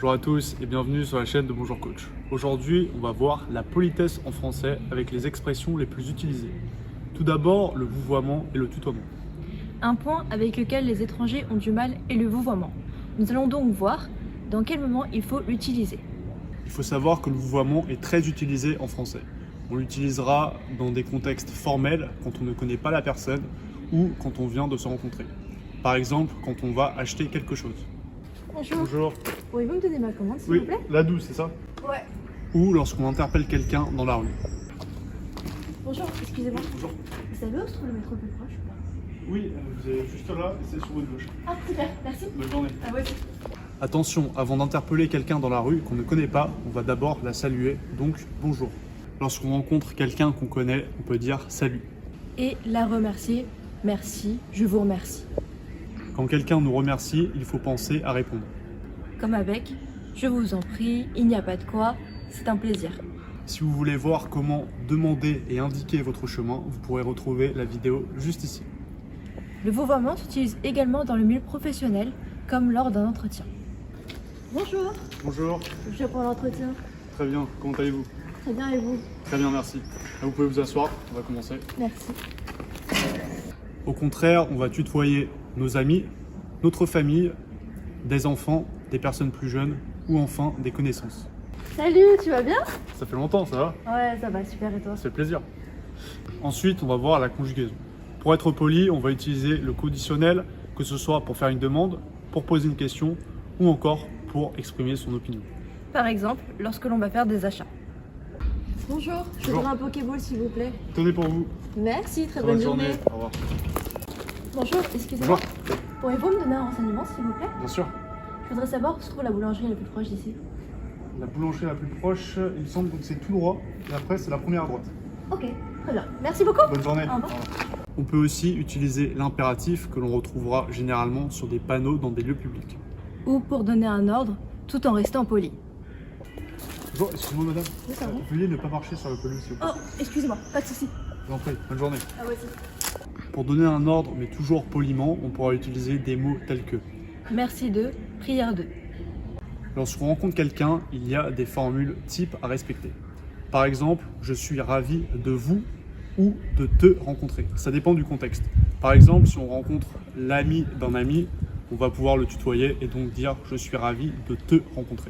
Bonjour à tous et bienvenue sur la chaîne de Bonjour Coach. Aujourd'hui, on va voir la politesse en français avec les expressions les plus utilisées. Tout d'abord, le vouvoiement et le tutoiement. Un point avec lequel les étrangers ont du mal est le vouvoiement. Nous allons donc voir dans quel moment il faut l'utiliser. Il faut savoir que le vouvoiement est très utilisé en français. On l'utilisera dans des contextes formels, quand on ne connaît pas la personne ou quand on vient de se rencontrer. Par exemple, quand on va acheter quelque chose. Bonjour. Bonjour. Pourriez-vous me donner ma commande, s'il vous plaît? La douce, c'est ça? Ouais. Ou lorsqu'on interpelle quelqu'un dans la rue. Bonjour, excusez-moi. Bonjour. Vous savez où se trouve le métro plus proche ou pas? Oui, vous êtes juste là et c'est sur votre gauche. Ah, super, merci. Bonne journée. Ah ouais. Attention, avant d'interpeller quelqu'un dans la rue qu'on ne connaît pas, on va d'abord la saluer, donc bonjour. Lorsqu'on rencontre quelqu'un qu'on connaît, on peut dire salut. Et la remercier. Merci, je vous remercie. Quand quelqu'un nous remercie, il faut penser à répondre. Comme avec je vous en prie, il n'y a pas de quoi, c'est un plaisir. Si vous voulez voir comment demander et indiquer votre chemin, vous pourrez retrouver la vidéo juste ici. Le vouvoiement s'utilise également dans le milieu professionnel, comme lors d'un entretien. Bonjour, Bonjour, je prends l'entretien. très bien, comment allez-vous? Très bien, et vous? Très bien, merci. Vous pouvez vous asseoir, on va commencer. Merci. Au contraire, on va tutoyer nos amis, notre famille, des enfants, des personnes plus jeunes ou enfin des connaissances. Salut, tu vas bien? Ça fait longtemps, ça va? Ouais, ça va, super, et toi? Ça fait plaisir. Ensuite, on va voir la conjugaison. Pour être poli, on va utiliser le conditionnel, que ce soit pour faire une demande, pour poser une question ou encore pour exprimer son opinion. Par exemple, lorsque l'on va faire des achats. Bonjour, je Bonjour. voudrais un Pokéball s'il vous plaît. Tenez pour vous. Merci, très bonne journée. Au revoir. Bonjour, excusez-moi. Bonjour. Pourriez-vous me donner un renseignement s'il vous plaît? Bien sûr. Je voudrais savoir où se trouve la boulangerie la plus proche d'ici. La boulangerie la plus proche, il me semble que c'est tout droit. Et après, c'est la première à droite. Ok, très bien. Merci beaucoup. Bonne journée. Au revoir. On peut aussi utiliser l'impératif que l'on retrouvera généralement sur des panneaux dans des lieux publics. Ou pour donner un ordre, tout en restant poli. Bonjour, excusez-moi madame. Oui, ça va. Veuillez ne pas marcher sur le pelouse, s'il vous plaît. Oh, excusez-moi, pas de souci. Je vous en prie. Bonne journée. Ah voici. Pour donner un ordre, mais toujours poliment, on pourra utiliser des mots tels que. Merci de, prière de. Lorsqu'on rencontre quelqu'un, il y a des formules types à respecter. Par exemple, je suis ravi de vous ou de te rencontrer. Ça dépend du contexte. Par exemple, si on rencontre l'ami d'un ami, on va pouvoir le tutoyer et donc dire je suis ravi de te rencontrer.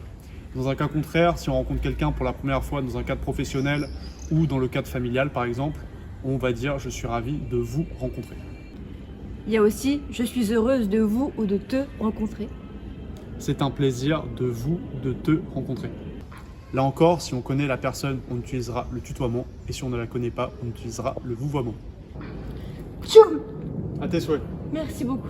Dans un cas contraire, si on rencontre quelqu'un pour la première fois dans un cadre professionnel ou dans le cadre familial par exemple, on va dire je suis ravi de vous rencontrer. Il y a aussi je suis heureuse de vous ou de te rencontrer. C'est un plaisir de vous de te rencontrer. Là encore, si on connaît la personne, on utilisera le tutoiement et si on ne la connaît pas, on utilisera le vouvoiement. Tchoum. À tes souhaits. Merci beaucoup.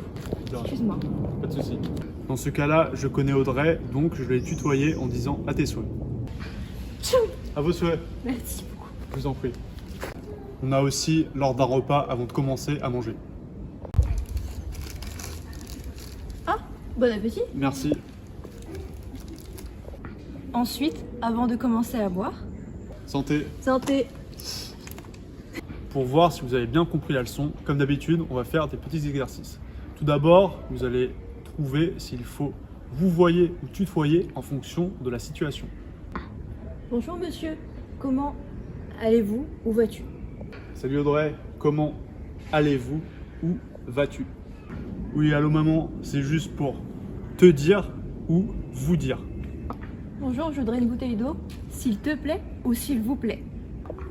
Excuse-moi. Pas de souci. Dans ce cas-là, je connais Audrey, donc je vais tutoyer en disant à tes souhaits. Tchoum. À vos souhaits. Merci beaucoup. Je vous en prie. On a aussi lors d'un repas avant de commencer à manger. Ah, bon appétit. Merci. Ensuite, avant de commencer à boire. Santé. Santé. Pour voir si vous avez bien compris la leçon, comme d'habitude, on va faire des petits exercices. Tout d'abord, vous allez trouver s'il faut vouvoyer ou tutoyer en fonction de la situation. Bonjour monsieur, comment allez-vous? Où vas-tu? Salut Audrey, comment allez-vous? Où vas-tu? Oui, allô maman, c'est juste pour te dire ou vous dire. Bonjour, je voudrais une bouteille d'eau, s'il te plaît ou s'il vous plaît.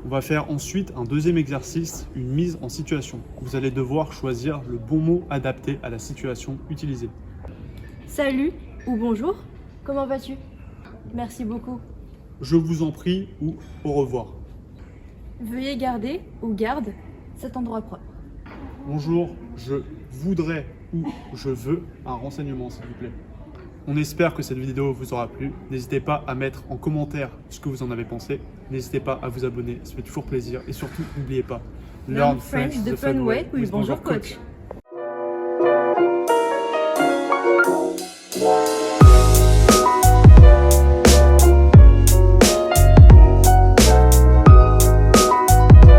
On va faire ensuite un deuxième exercice, une mise en situation. Vous allez devoir choisir le bon mot adapté à la situation utilisée. Salut ou bonjour, comment vas-tu? Merci beaucoup. Je vous en prie ou au revoir. Veuillez garder ou garde cet endroit propre. Bonjour, je voudrais ou je veux un renseignement s'il vous plaît. On espère que cette vidéo vous aura plu. N'hésitez pas à mettre en commentaire ce que vous en avez pensé. N'hésitez pas à vous abonner, ça fait toujours plaisir. Et surtout, n'oubliez pas, Learn French the fun way with Bonjour Coach.